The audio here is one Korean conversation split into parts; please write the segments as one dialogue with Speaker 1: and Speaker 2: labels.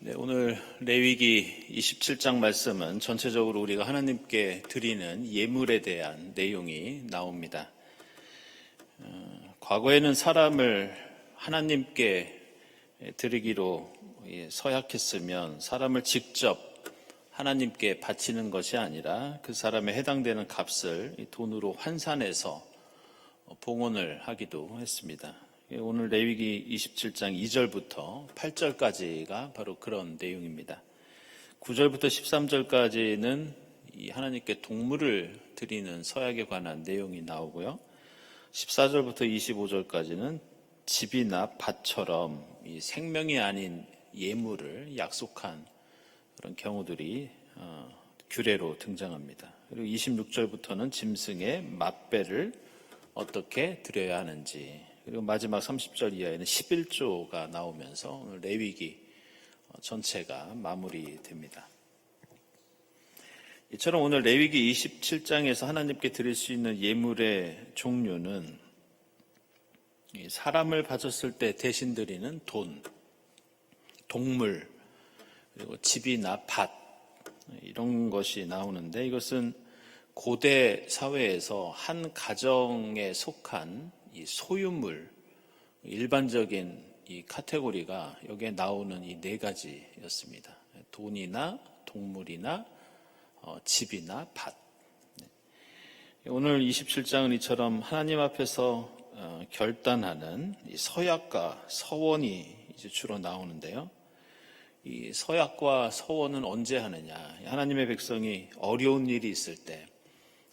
Speaker 1: 네, 오늘 레위기 27장 말씀은 전체적으로 우리가 하나님께 드리는 예물에 대한 내용이 나옵니다. 과거에는 사람을 하나님께 드리기로 서약했으면 사람을 직접 하나님께 바치는 것이 아니라 그 사람에 해당되는 값을 돈으로 환산해서 봉헌을 하기도 했습니다. 오늘 레위기 27장 2절부터 8절까지가 바로 그런 내용입니다. 9절부터 13절까지는 하나님께 동물을 드리는 서약에 관한 내용이 나오고요. 14절부터 25절까지는 집이나 밭처럼 이 생명이 아닌 예물을 약속한 그런 경우들이 규례로 등장합니다. 그리고 26절부터는 짐승의 맛배를 어떻게 드려야 하는지, 그리고 마지막 30절 이하에는 11조가 나오면서 오늘 레위기 전체가 마무리됩니다. 이처럼 오늘 레위기 27장에서 하나님께 드릴 수 있는 예물의 종류는 사람을 바쳤을 때 대신 드리는 돈, 동물, 그리고 집이나 밭, 이런 것이 나오는데, 이것은 고대 사회에서 한 가정에 속한 이 소유물, 일반적인 이 카테고리가 여기에 나오는 이 네 가지였습니다. 돈이나 동물이나 집이나 밭. 오늘 27장은 이처럼 하나님 앞에서 결단하는 이 서약과 서원이 이제 주로 나오는데요. 이 서약과 서원은 언제 하느냐? 하나님의 백성이 어려운 일이 있을 때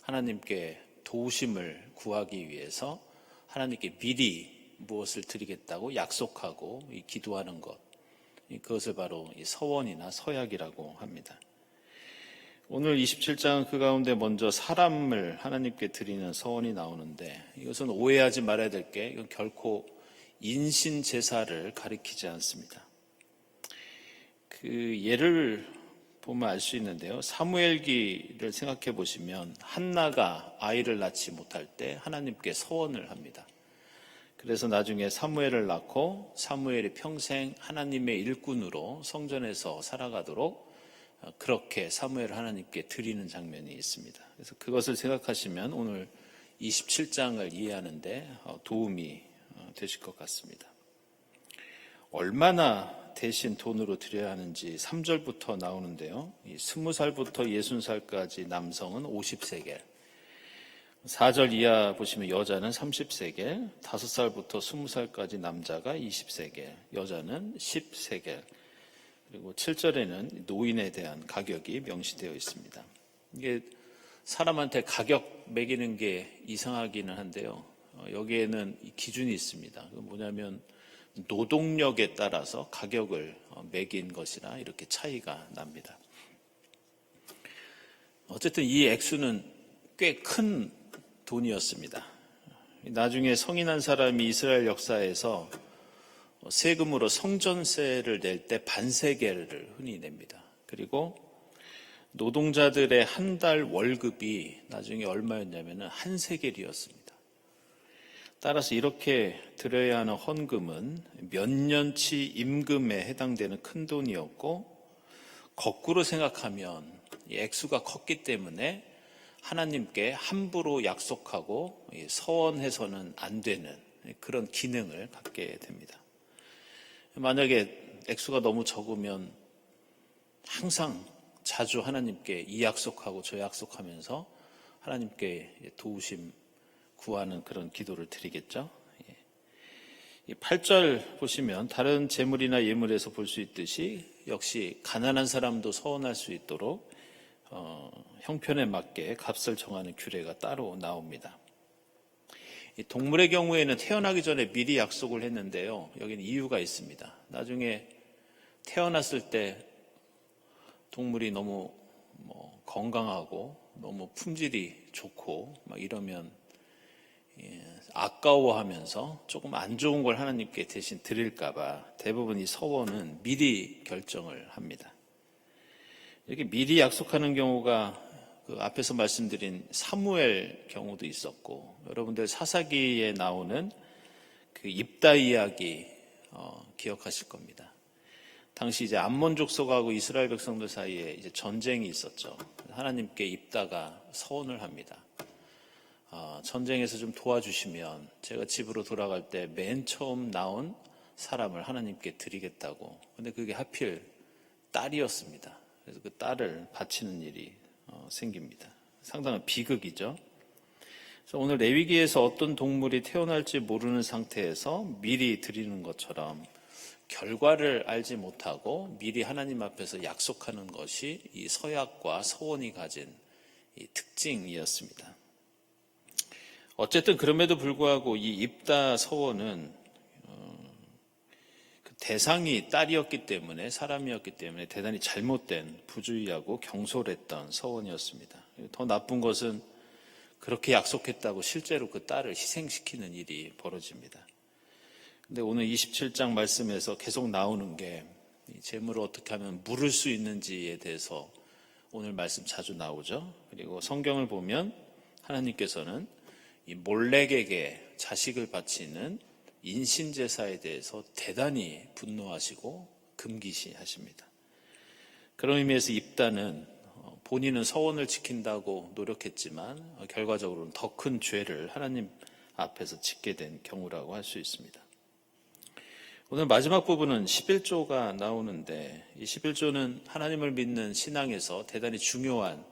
Speaker 1: 하나님께 도우심을 구하기 위해서 하나님께 미리 무엇을 드리겠다고 약속하고 기도하는 것, 그것을 바로 이 서원이나 서약이라고 합니다. 오늘 27장은 그 가운데 먼저 사람을 하나님께 드리는 서원이 나오는데, 이것은 오해하지 말아야 될 게, 이건 결코 인신 제사를 가리키지 않습니다. 그 예를 보면 알 수 있는데요. 사무엘기를 생각해 보시면 한나가 아이를 낳지 못할 때 하나님께 서원을 합니다. 그래서 나중에 사무엘을 낳고 사무엘이 평생 하나님의 일꾼으로 성전에서 살아가도록 그렇게 사무엘을 하나님께 드리는 장면이 있습니다. 그래서 그것을 생각하시면 오늘 27장을 이해하는데 도움이 되실 것 같습니다. 얼마나 대신 돈으로 드려야 하는지 3절부터 나오는데요. 20살부터 60살까지 남성은 50세겔, 4절 이하 보시면 여자는 30세겔, 5살부터 20살까지 남자가 20세겔, 여자는 10세겔, 그리고 7절에는 노인에 대한 가격이 명시되어 있습니다. 이게 사람한테 가격 매기는 게 이상하기는 한데요. 여기에는 기준이 있습니다. 뭐냐면 노동력에 따라서 가격을 매긴 것이라 이렇게 차이가 납니다. 어쨌든 이 액수는 꽤 큰 돈이었습니다. 나중에 성인한 사람이 이스라엘 역사에서 세금으로 성전세를 낼 때 반세겔을 흔히 냅니다. 그리고 노동자들의 한 달 월급이 나중에 얼마였냐면 한 세겔이었습니다. 따라서 이렇게 드려야 하는 헌금은 몇 년치 임금에 해당되는 큰 돈이었고, 거꾸로 생각하면 이 액수가 컸기 때문에 하나님께 함부로 약속하고 서원해서는 안 되는 그런 기능을 갖게 됩니다. 만약에 액수가 너무 적으면 항상 자주 하나님께 이 약속하고 저 약속하면서 하나님께 도우심 구하는 그런 기도를 드리겠죠. 8절 보시면 다른 재물이나 예물에서 볼 수 있듯이 역시 가난한 사람도 서원할 수 있도록 형편에 맞게 값을 정하는 규례가 따로 나옵니다. 동물의 경우에는 태어나기 전에 미리 약속을 했는데요. 여기는 이유가 있습니다. 나중에 태어났을 때 동물이 너무 건강하고 너무 품질이 좋고 막 이러면 아까워하면서 조금 안 좋은 걸 하나님께 대신 드릴까봐 대부분 이 서원은 미리 결정을 합니다. 이렇게 미리 약속하는 경우가 그 앞에서 말씀드린 사무엘 경우도 있었고, 여러분들 사사기에 나오는 그 입다 이야기 기억하실 겁니다. 당시 이제 암몬 족속하고 이스라엘 백성들 사이에 이제 전쟁이 있었죠. 하나님께 입다가 서원을 합니다. 전쟁에서 좀 도와주시면 제가 집으로 돌아갈 때 맨 처음 나온 사람을 하나님께 드리겠다고. 근데 그게 하필 딸이었습니다. 그래서 그 딸을 바치는 일이 생깁니다. 상당한 비극이죠. 그래서 오늘 레위기에서 어떤 동물이 태어날지 모르는 상태에서 미리 드리는 것처럼 결과를 알지 못하고 미리 하나님 앞에서 약속하는 것이 이 서약과 서원이 가진 이 특징이었습니다. 어쨌든 그럼에도 불구하고 이 입다 서원은 그 대상이 딸이었기 때문에, 사람이었기 때문에 대단히 잘못된, 부주의하고 경솔했던 서원이었습니다. 더 나쁜 것은 그렇게 약속했다고 실제로 그 딸을 희생시키는 일이 벌어집니다. 근데 오늘 27장 말씀에서 계속 나오는 게 재물을 어떻게 하면 물을 수 있는지에 대해서 오늘 말씀 자주 나오죠. 그리고 성경을 보면 하나님께서는 이 몰렉에게 자식을 바치는 인신제사에 대해서 대단히 분노하시고 금기시하십니다. 그런 의미에서 입다는 본인은 서원을 지킨다고 노력했지만 결과적으로는 더 큰 죄를 하나님 앞에서 짓게 된 경우라고 할 수 있습니다. 오늘 마지막 부분은 11조가 나오는데 이 11조는 하나님을 믿는 신앙에서 대단히 중요한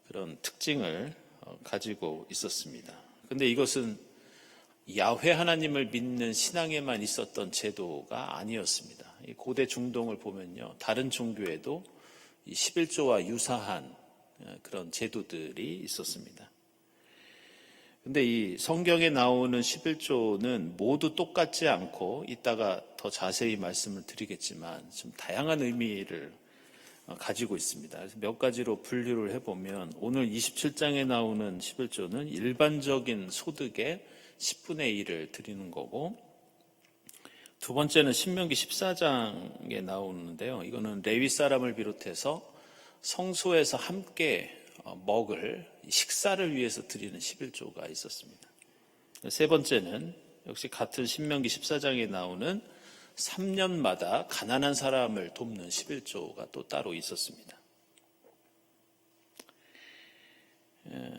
Speaker 1: 그런 특징을 가지고 있었습니다. 그런데 이것은 야훼 하나님을 믿는 신앙에만 있었던 제도가 아니었습니다. 이 고대 중동을 보면요, 다른 종교에도 이 11조와 유사한 그런 제도들이 있었습니다. 근데 이 성경에 나오는 11조는 모두 똑같지 않고 이따가 더 자세히 말씀을 드리겠지만 좀 다양한 의미를 가지고 있습니다. 그래서 몇 가지로 분류를 해보면 오늘 27장에 나오는 11조는 일반적인 소득의 10분의 1을 드리는 거고, 두 번째는 신명기 14장에 나오는데요. 이거는 레위 사람을 비롯해서 성소에서 함께 먹을 식사를 위해서 드리는 11조가 있었습니다. 세 번째는 역시 같은 신명기 14장에 나오는 3년마다 가난한 사람을 돕는 11조가 또 따로 있었습니다.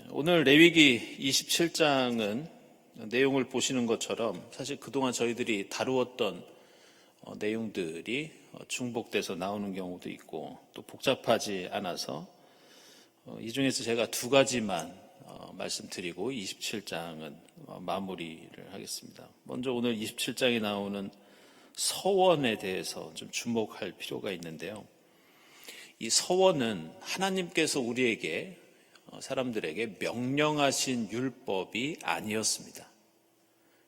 Speaker 1: 오늘 레위기 27장은 내용을 보시는 것처럼 사실 그동안 저희들이 다루었던 내용들이 중복돼서 나오는 경우도 있고 또 복잡하지 않아서 이 중에서 제가 두 가지만 말씀드리고 27장은 마무리를 하겠습니다. 먼저 오늘 27장에 나오는 서원에 대해서 좀 주목할 필요가 있는데요. 이 서원은 하나님께서 우리에게, 사람들에게 명령하신 율법이 아니었습니다.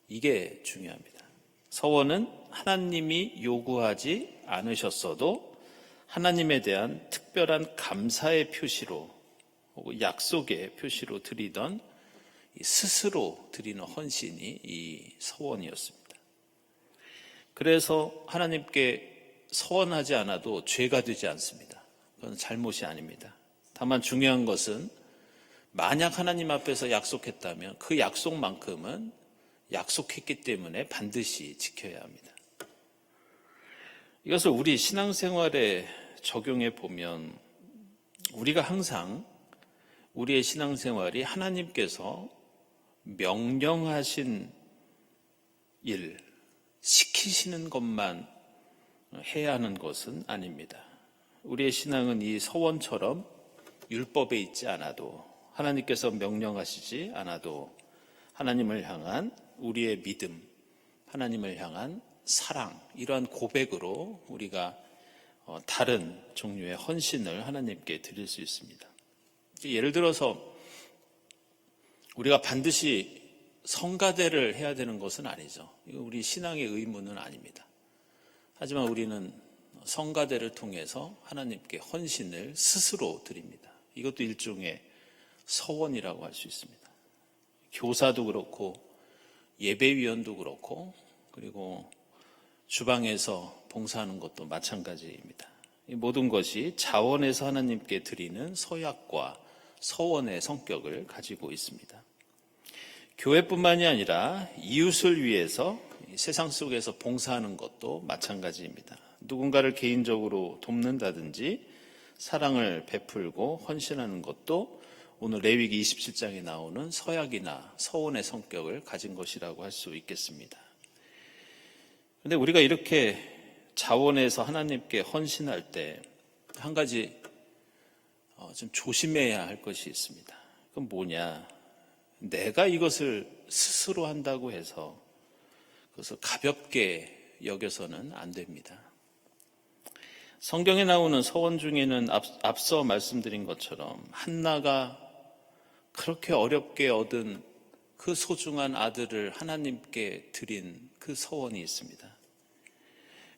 Speaker 1: 이게 중요합니다. 서원은 하나님이 요구하지 않으셨어도 하나님에 대한 특별한 감사의 표시로 혹은 약속의 표시로 드리던 스스로 드리는 헌신이 이 서원이었습니다. 그래서 하나님께 서원하지 않아도 죄가 되지 않습니다. 그건 잘못이 아닙니다. 다만 중요한 것은 만약 하나님 앞에서 약속했다면 그 약속만큼은 약속했기 때문에 반드시 지켜야 합니다. 이것을 우리 신앙생활에 적용해 보면 우리가 항상 우리의 신앙생활이 하나님께서 명령하신 일, 시키시는 것만 해야 하는 것은 아닙니다. 우리의 신앙은 이 서원처럼 율법에 있지 않아도, 하나님께서 명령하시지 않아도 하나님을 향한 우리의 믿음, 하나님을 향한 사랑, 이러한 고백으로 우리가 다른 종류의 헌신을 하나님께 드릴 수 있습니다. 예를 들어서 우리가 반드시 성가대를 해야 되는 것은 아니죠. 이거 우리 신앙의 의무는 아닙니다. 하지만 우리는 성가대를 통해서 하나님께 헌신을 스스로 드립니다. 이것도 일종의 서원이라고 할 수 있습니다. 교사도 그렇고 예배위원도 그렇고 그리고 주방에서 봉사하는 것도 마찬가지입니다. 이 모든 것이 자원에서 하나님께 드리는 서약과 서원의 성격을 가지고 있습니다. 교회뿐만이 아니라 이웃을 위해서 세상 속에서 봉사하는 것도 마찬가지입니다. 누군가를 개인적으로 돕는다든지 사랑을 베풀고 헌신하는 것도 오늘 레위기 27장에 나오는 서약이나 서원의 성격을 가진 것이라고 할 수 있겠습니다. 그런데 우리가 이렇게 자원해서 하나님께 헌신할 때 한 가지 좀 조심해야 할 것이 있습니다. 그건 뭐냐? 내가 이것을 스스로 한다고 해서 그것을 가볍게 여겨서는 안 됩니다. 성경에 나오는 서원 중에는 앞서 말씀드린 것처럼 한나가 그렇게 어렵게 얻은 그 소중한 아들을 하나님께 드린 그 서원이 있습니다.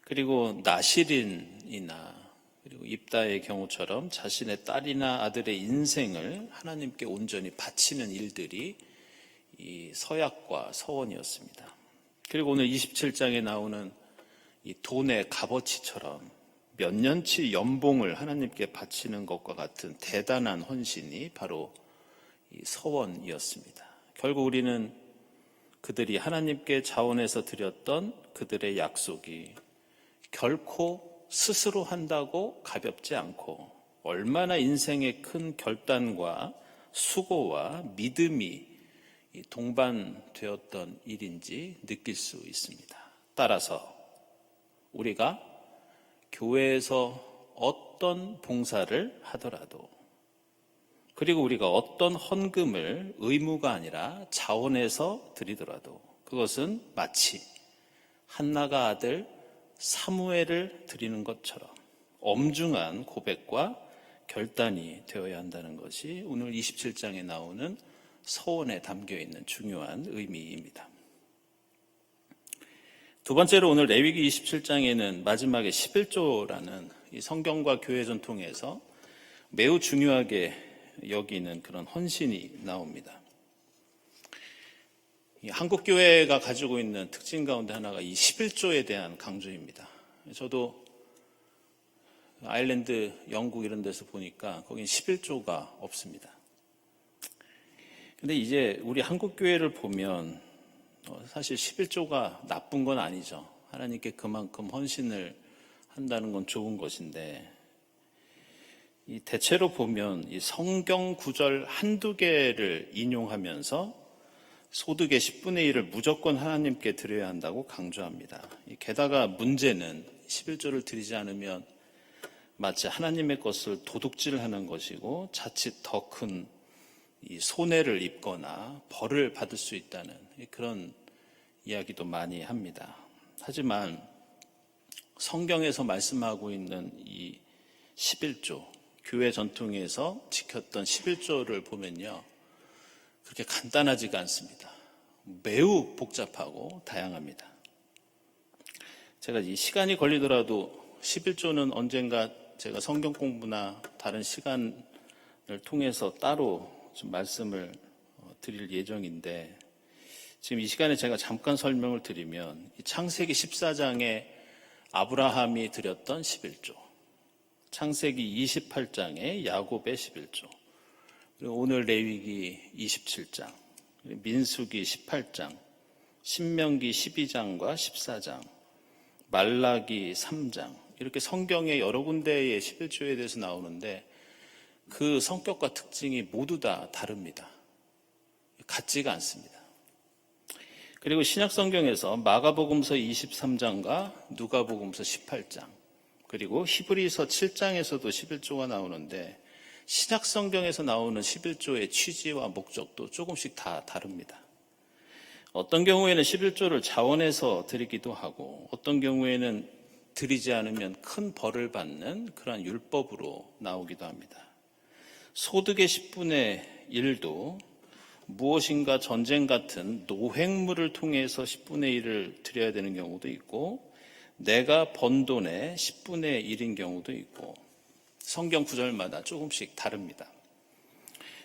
Speaker 1: 그리고 나시린이나 그리고 입다의 경우처럼 자신의 딸이나 아들의 인생을 하나님께 온전히 바치는 일들이 이 서약과 서원이었습니다. 그리고 오늘 27장에 나오는 이 돈의 값어치처럼 몇 년치 연봉을 하나님께 바치는 것과 같은 대단한 헌신이 바로 이 서원이었습니다. 결국 우리는 그들이 하나님께 자원해서 드렸던 그들의 약속이 결코 스스로 한다고 가볍지 않고 얼마나 인생의 큰 결단과 수고와 믿음이 동반되었던 일인지 느낄 수 있습니다. 따라서 우리가 교회에서 어떤 봉사를 하더라도 그리고 우리가 어떤 헌금을 의무가 아니라 자원해서 드리더라도 그것은 마치 한나가 아들 사무엘을 드리는 것처럼 엄중한 고백과 결단이 되어야 한다는 것이 오늘 27장에 나오는 서원에 담겨있는 중요한 의미입니다. 두 번째로 오늘 레위기 27장에는 마지막에 11조라는 이 성경과 교회 전통에서 매우 중요하게 여기는 그런 헌신이 나옵니다. 한국 교회가 가지고 있는 특징 가운데 하나가 이 11조에 대한 강조입니다. 저도 아일랜드, 영국 이런 데서 보니까 거긴 11조가 없습니다. 근데 이제 우리 한국 교회를 보면 사실 11조가 나쁜 건 아니죠. 하나님께 그만큼 헌신을 한다는 건 좋은 것인데 이 대체로 보면 이 성경 구절 한두 개를 인용하면서 소득의 10분의 1을 무조건 하나님께 드려야 한다고 강조합니다. 게다가 문제는 11조를 드리지 않으면 마치 하나님의 것을 도둑질하는 것이고 자칫 더 큰 손해를 입거나 벌을 받을 수 있다는 그런 이야기도 많이 합니다. 하지만 성경에서 말씀하고 있는 이 11조, 교회 전통에서 지켰던 11조를 보면요. 그렇게 간단하지가 않습니다. 매우 복잡하고 다양합니다. 제가 이 시간이 걸리더라도 11조는 언젠가 제가 성경 공부나 다른 시간을 통해서 따로 좀 말씀을 드릴 예정인데 지금 이 시간에 제가 잠깐 설명을 드리면 창세기 14장에 아브라함이 드렸던 11조, 창세기 28장에 야곱의 11조, 그리고 오늘 레위기 27장, 민수기 18장, 신명기 12장과 14장, 말라기 3장 이렇게 성경의 여러 군데의 11조에 대해서 나오는데 그 성격과 특징이 모두 다 다릅니다. 같지가 않습니다. 그리고 신약 성경에서 마가복음서 23장과 누가복음서 18장 그리고 히브리서 7장에서도 11조가 나오는데 신약 성경에서 나오는 11조의 취지와 목적도 조금씩 다 다릅니다. 어떤 경우에는 11조를 자원해서 드리기도 하고 어떤 경우에는 드리지 않으면 큰 벌을 받는 그러한 율법으로 나오기도 합니다. 소득의 10분의 1도 무엇인가 전쟁 같은 노획물을 통해서 10분의 1을 드려야 되는 경우도 있고 내가 번 돈의 10분의 1인 경우도 있고 성경 구절마다 조금씩 다릅니다.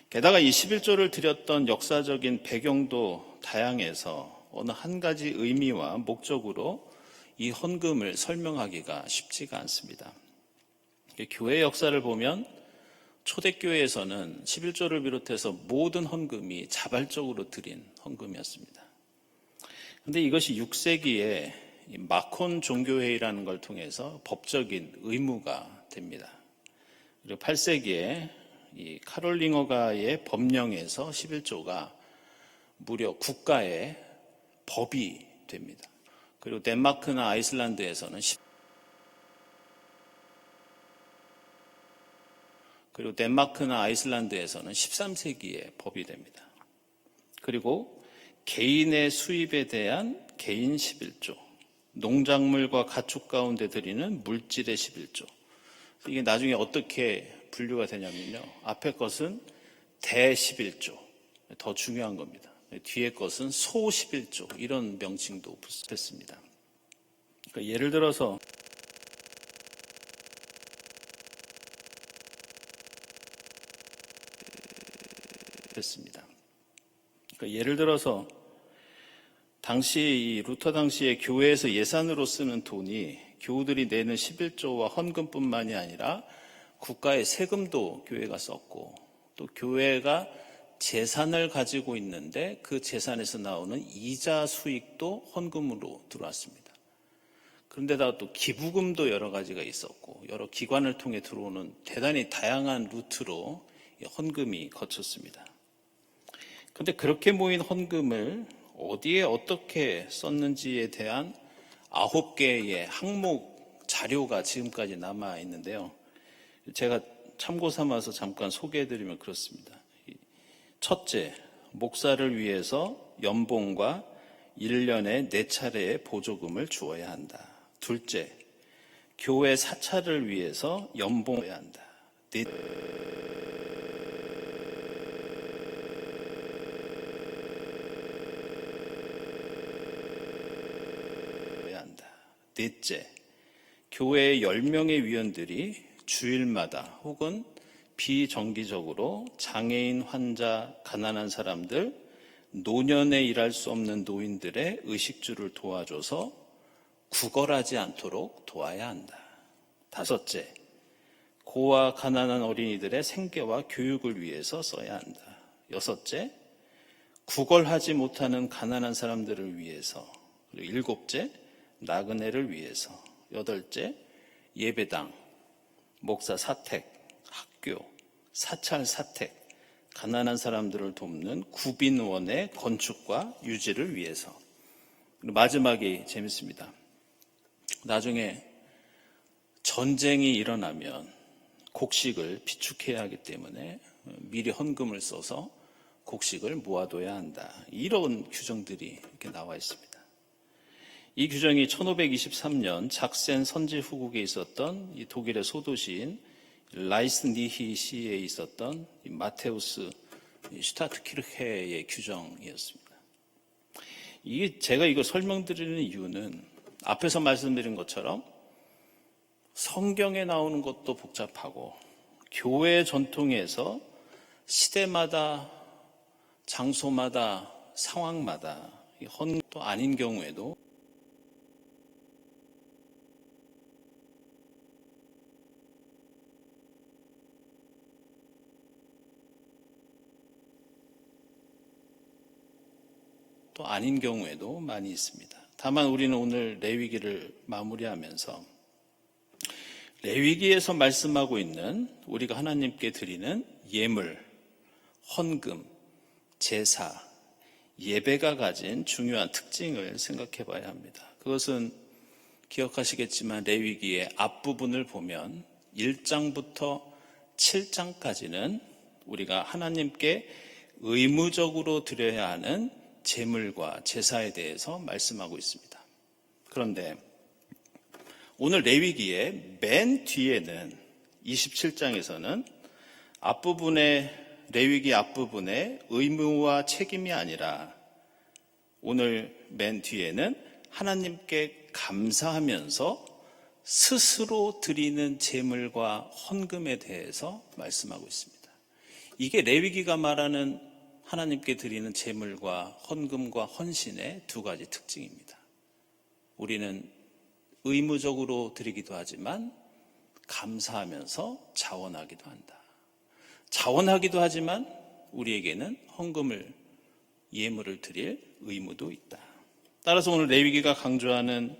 Speaker 1: 게다가 이 11조를 드렸던 역사적인 배경도 다양해서 어느 한 가지 의미와 목적으로 이 헌금을 설명하기가 쉽지가 않습니다. 교회 역사를 보면 초대교회에서는 11조를 비롯해서 모든 헌금이 자발적으로 드린 헌금이었습니다. 그런데 이것이 6세기에 이 마콘 종교회의라는 걸 통해서 법적인 의무가 됩니다. 그리고 8세기에 이 카롤링어가의 법령에서 11조가 무려 국가의 법이 됩니다. 그리고 덴마크나 아이슬란드에서는 13세기에 법이 됩니다. 그리고 개인의 수입에 대한 개인 11조, 농작물과 가축 가운데 들이는 물질의 11조. 이게 나중에 어떻게 분류가 되냐면요. 앞에 것은 대 11조, 더 중요한 겁니다. 뒤에 것은 소 11조, 이런 명칭도 붙였습니다. 그러니까 예를 들어서 당시 루터 당시에 교회에서 예산으로 쓰는 돈이 교우들이 내는 11조와 헌금뿐만이 아니라 국가의 세금도 교회가 썼고, 또 교회가 재산을 가지고 있는데 그 재산에서 나오는 이자 수익도 헌금으로 들어왔습니다. 그런데다가 또 기부금도 여러 가지가 있었고, 여러 기관을 통해 들어오는 대단히 다양한 루트로 헌금이 거쳤습니다. 그런데 그렇게 모인 헌금을 어디에 어떻게 썼는지에 대한 9개의 항목 자료가 지금까지 남아 있는데요. 제가 참고 삼아서 잠깐 소개해드리면 그렇습니다. 첫째, 목사를 위해서 연봉과 1년에 4차례의 보조금을 주어야 한다. 둘째, 교회 사찰을 위해서 연봉을 줘야 한다. 넷째, 교회 10명의 위원들이 주일마다 혹은 비정기적으로 장애인, 환자, 가난한 사람들, 노년에 일할 수 없는 노인들의 의식주를 도와줘서 구걸하지 않도록 도와야 한다. 다섯째, 고아 가난한 어린이들의 생계와 교육을 위해서 써야 한다. 여섯째, 구걸하지 못하는 가난한 사람들을 위해서. 그리고 일곱째, 나그네를 위해서. 여덟째, 예배당, 목사 사택, 학교, 사찰 사택, 가난한 사람들을 돕는 구빈원의 건축과 유지를 위해서. 그리고 마지막이 재밌습니다. 나중에 전쟁이 일어나면 곡식을 비축해야 하기 때문에 미리 헌금을 써서 곡식을 모아둬야 한다. 이런 규정들이 이렇게 나와 있습니다. 이 규정이 1523년 작센 선지 후국에 있었던 이 독일의 소도시인 라이스니히 시에 있었던 마테우스 슈타트키르헤의 규정이었습니다. 이게 제가 이걸 설명드리는 이유는 앞에서 말씀드린 것처럼 성경에 나오는 것도 복잡하고 교회 전통에서 시대마다 장소마다 상황마다 헌금도 아닌 경우에도 또 아닌 경우에도 많이 있습니다. 다만 우리는 오늘 레위기를 마무리하면서 레위기에서 말씀하고 있는 우리가 하나님께 드리는 예물, 헌금, 제사, 예배가 가진 중요한 특징을 생각해 봐야 합니다. 그것은 기억하시겠지만 레위기의 앞부분을 보면 1장부터 7장까지는 우리가 하나님께 의무적으로 드려야 하는 제물과 제사에 대해서 말씀하고 있습니다. 그런데 오늘 레위기의 맨 뒤에는 27장에서는 레위기 앞부분에 의무와 책임이 아니라 오늘 맨 뒤에는 하나님께 감사하면서 스스로 드리는 제물과 헌금에 대해서 말씀하고 있습니다. 이게 레위기가 말하는 하나님께 드리는 제물과 헌금과 헌신의 두 가지 특징입니다. 우리는 의무적으로 드리기도 하지만 감사하면서 자원하기도 한다. 자원하기도 하지만 우리에게는 헌금을 예물을 드릴 의무도 있다. 따라서 오늘 레위기가 강조하는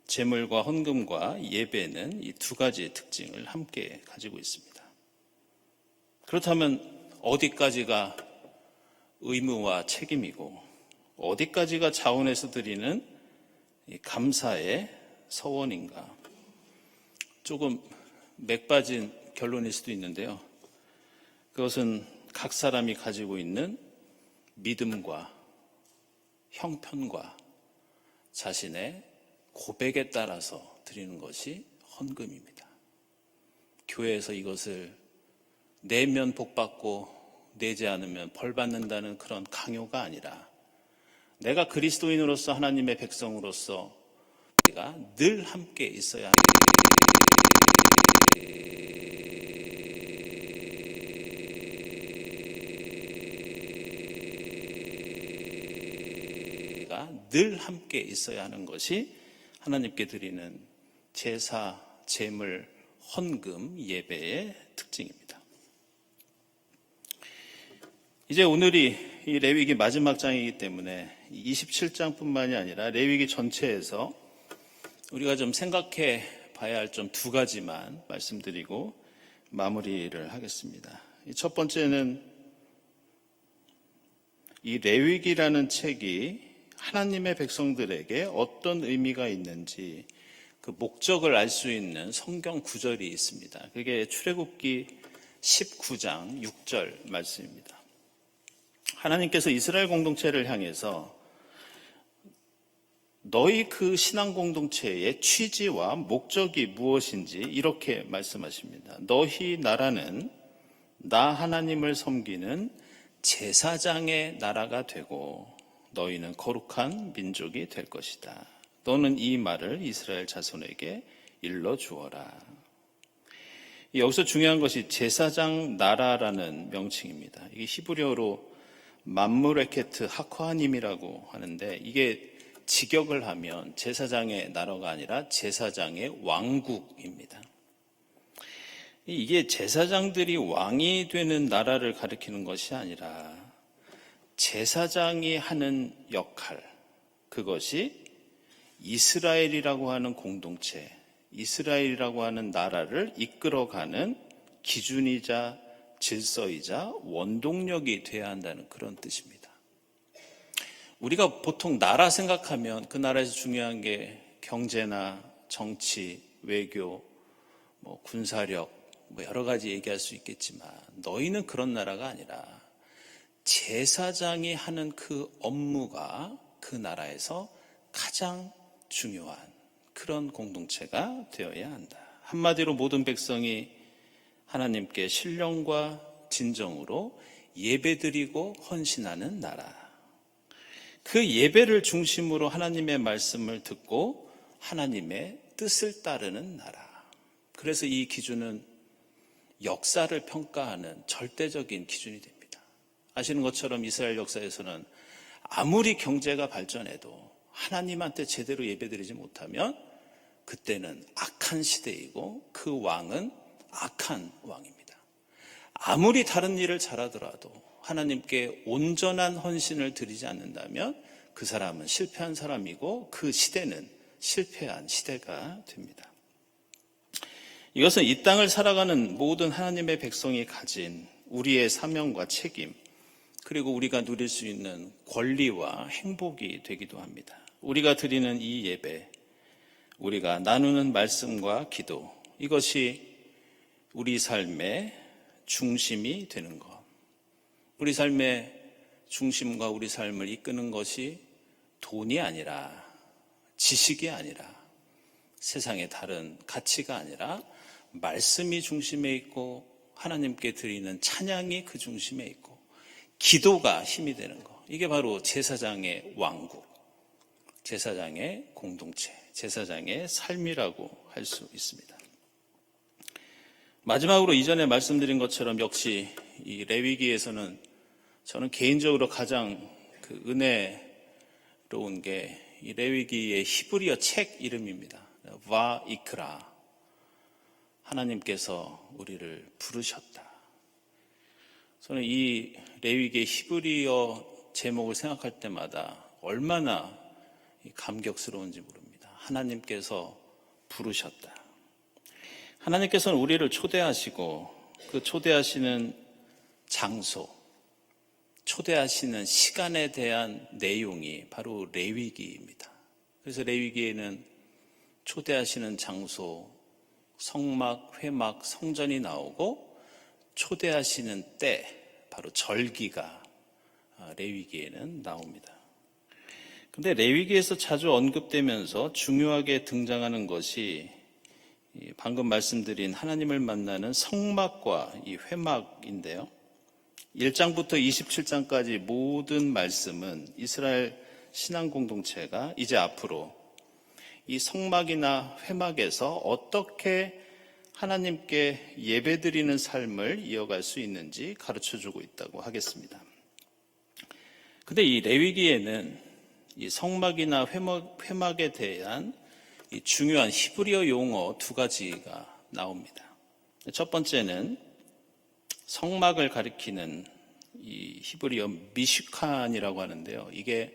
Speaker 1: 제물과 헌금과 예배는 이 두 가지 특징을 함께 가지고 있습니다. 그렇다면 어디까지가 의무와 책임이고 어디까지가 자원해서 드리는 감사의 서원인가? 조금 맥빠진 결론일 수도 있는데요. 그것은 각 사람이 가지고 있는 믿음과 형편과 자신의 고백에 따라서 드리는 것이 헌금입니다. 교회에서 이것을 내면 복받고 내지 않으면 벌 받는다는 그런 강요가 아니라 내가 그리스도인으로서 하나님의 백성으로서 우리가 늘 함께 있어야 합니다. 늘 함께 있어야 하는 것이 하나님께 드리는 제사, 제물, 헌금, 예배의 특징입니다. 이제 오늘이 이 레위기 마지막 장이기 때문에 27장뿐만이 아니라 레위기 전체에서 우리가 좀 생각해 봐야 할 점 두 가지만 말씀드리고 마무리를 하겠습니다. 첫 번째는 이 레위기라는 책이 하나님의 백성들에게 어떤 의미가 있는지 그 목적을 알 수 있는 성경 구절이 있습니다. 그게 출애굽기 19장 6절 말씀입니다. 하나님께서 이스라엘 공동체를 향해서 너희 그 신앙 공동체의 취지와 목적이 무엇인지 이렇게 말씀하십니다. 너희 나라는 나 하나님을 섬기는 제사장의 나라가 되고 너희는 거룩한 민족이 될 것이다. 너는 이 말을 이스라엘 자손에게 일러주어라. 여기서 중요한 것이 제사장 나라라는 명칭입니다. 이게 히브리어로 맘무레케트 하코하님이라고 하는데 이게 직역을 하면 제사장의 나라가 아니라 제사장의 왕국입니다. 이게 제사장들이 왕이 되는 나라를 가리키는 것이 아니라 제사장이 하는 역할, 그것이 이스라엘이라고 하는 공동체, 이스라엘이라고 하는 나라를 이끌어가는 기준이자 질서이자 원동력이 돼야 한다는 그런 뜻입니다. 우리가 보통 나라 생각하면 그 나라에서 중요한 게 경제나 정치, 외교, 군사력, 여러 가지 얘기할 수 있겠지만 너희는 그런 나라가 아니라 제사장이 하는 그 업무가 그 나라에서 가장 중요한 그런 공동체가 되어야 한다. 한마디로 모든 백성이 하나님께 신령과 진정으로 예배드리고 헌신하는 나라. 그 예배를 중심으로 하나님의 말씀을 듣고 하나님의 뜻을 따르는 나라. 그래서 이 기준은 역사를 평가하는 절대적인 기준이 됩니다. 아시는 것처럼 이스라엘 역사에서는 아무리 경제가 발전해도 하나님한테 제대로 예배드리지 못하면 그때는 악한 시대이고 그 왕은 악한 왕입니다. 아무리 다른 일을 잘하더라도 하나님께 온전한 헌신을 드리지 않는다면 그 사람은 실패한 사람이고 그 시대는 실패한 시대가 됩니다. 이것은 이 땅을 살아가는 모든 하나님의 백성이 가진 우리의 사명과 책임, 그리고 우리가 누릴 수 있는 권리와 행복이 되기도 합니다. 우리가 드리는 이 예배, 우리가 나누는 말씀과 기도, 이것이 우리 삶의 중심이 되는 것. 우리 삶의 중심과 우리 삶을 이끄는 것이 돈이 아니라, 지식이 아니라, 세상의 다른 가치가 아니라 말씀이 중심에 있고 하나님께 드리는 찬양이 그 중심에 있고 기도가 힘이 되는 것. 이게 바로 제사장의 왕국, 제사장의 공동체, 제사장의 삶이라고 할 수 있습니다. 마지막으로 이전에 말씀드린 것처럼 역시 이 레위기에서는 저는 개인적으로 가장 은혜로운 게 이 레위기의 히브리어 책 이름입니다. 바이크라. 하나님께서 우리를 부르셨다. 저는 이 레위기의 히브리어 제목을 생각할 때마다 얼마나 감격스러운지 모릅니다. 하나님께서 부르셨다. 하나님께서는 우리를 초대하시고 그 초대하시는 장소, 초대하시는 시간에 대한 내용이 바로 레위기입니다. 그래서 레위기에는 초대하시는 장소, 성막, 회막, 성전이 나오고 초대하시는 때, 바로 절기가 레위기에는 나옵니다. 그런데 레위기에서 자주 언급되면서 중요하게 등장하는 것이 방금 말씀드린 하나님을 만나는 성막과 이 회막인데요. 1장부터 27장까지 모든 말씀은 이스라엘 신앙 공동체가 이제 앞으로 이 성막이나 회막에서 어떻게 하나님께 예배드리는 삶을 이어갈 수 있는지 가르쳐주고 있다고 하겠습니다. 근데 이 레위기에는 이 성막이나 회막에 대한 이 중요한 히브리어 용어 두 가지가 나옵니다. 첫 번째는 성막을 가리키는 이 히브리어 미슈칸이라고 하는데요. 이게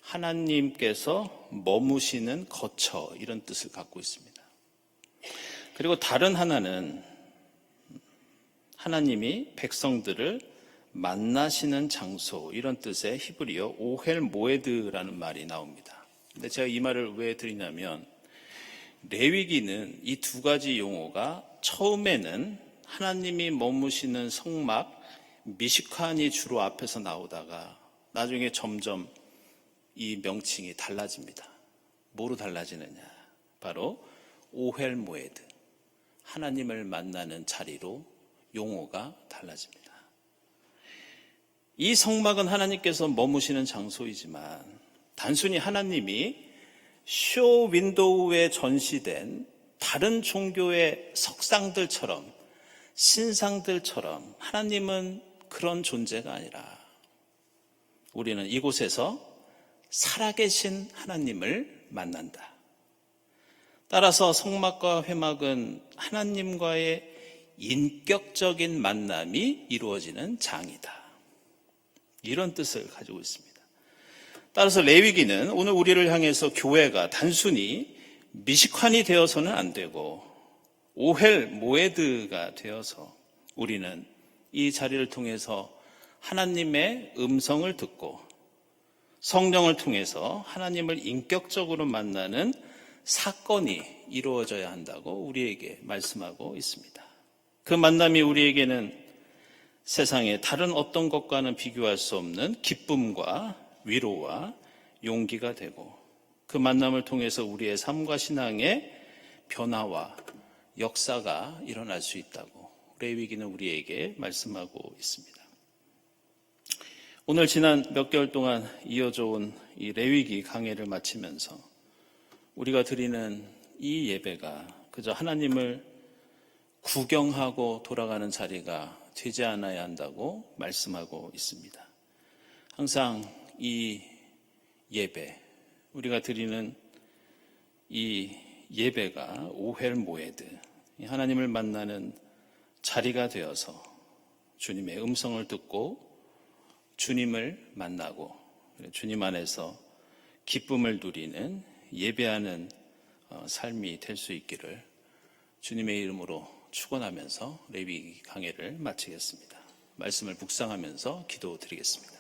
Speaker 1: 하나님께서 머무시는 거처, 이런 뜻을 갖고 있습니다. 그리고 다른 하나는 하나님이 백성들을 만나시는 장소, 이런 뜻의 히브리어 오헬 모에드라는 말이 나옵니다. 근데 제가 이 말을 왜 드리냐면 레위기는 이 두 가지 용어가 처음에는 하나님이 머무시는 성막 미슈칸이 주로 앞에서 나오다가 나중에 점점 이 명칭이 달라집니다. 뭐로 달라지느냐? 바로 오헬 모에드, 하나님을 만나는 자리로 용어가 달라집니다. 이 성막은 하나님께서 머무시는 장소이지만 단순히 하나님이 쇼 윈도우에 전시된 다른 종교의 석상들처럼, 신상들처럼 하나님은 그런 존재가 아니라 우리는 이곳에서 살아계신 하나님을 만난다. 따라서 성막과 회막은 하나님과의 인격적인 만남이 이루어지는 장이다. 이런 뜻을 가지고 있습니다. 따라서 레위기는 오늘 우리를 향해서 교회가 단순히 미식관이 되어서는 안 되고 오헬 모에드가 되어서 우리는 이 자리를 통해서 하나님의 음성을 듣고 성령을 통해서 하나님을 인격적으로 만나는 사건이 이루어져야 한다고 우리에게 말씀하고 있습니다. 그 만남이 우리에게는 세상의 다른 어떤 것과는 비교할 수 없는 기쁨과 위로와 용기가 되고 그 만남을 통해서 우리의 삶과 신앙의 변화와 역사가 일어날 수 있다고 레위기는 우리에게 말씀하고 있습니다. 오늘 지난 몇 개월 동안 이어져 온 이 레위기 강해를 마치면서 우리가 드리는 이 예배가 그저 하나님을 구경하고 돌아가는 자리가 되지 않아야 한다고 말씀하고 있습니다. 항상 이 예배, 우리가 드리는 이 예배가 오헬 모에드, 하나님을 만나는 자리가 되어서 주님의 음성을 듣고 주님을 만나고 주님 안에서 기쁨을 누리는 예배하는 삶이 될 수 있기를 주님의 이름으로 축원하면서 레위기 강해를 마치겠습니다. 말씀을 묵상하면서 기도드리겠습니다.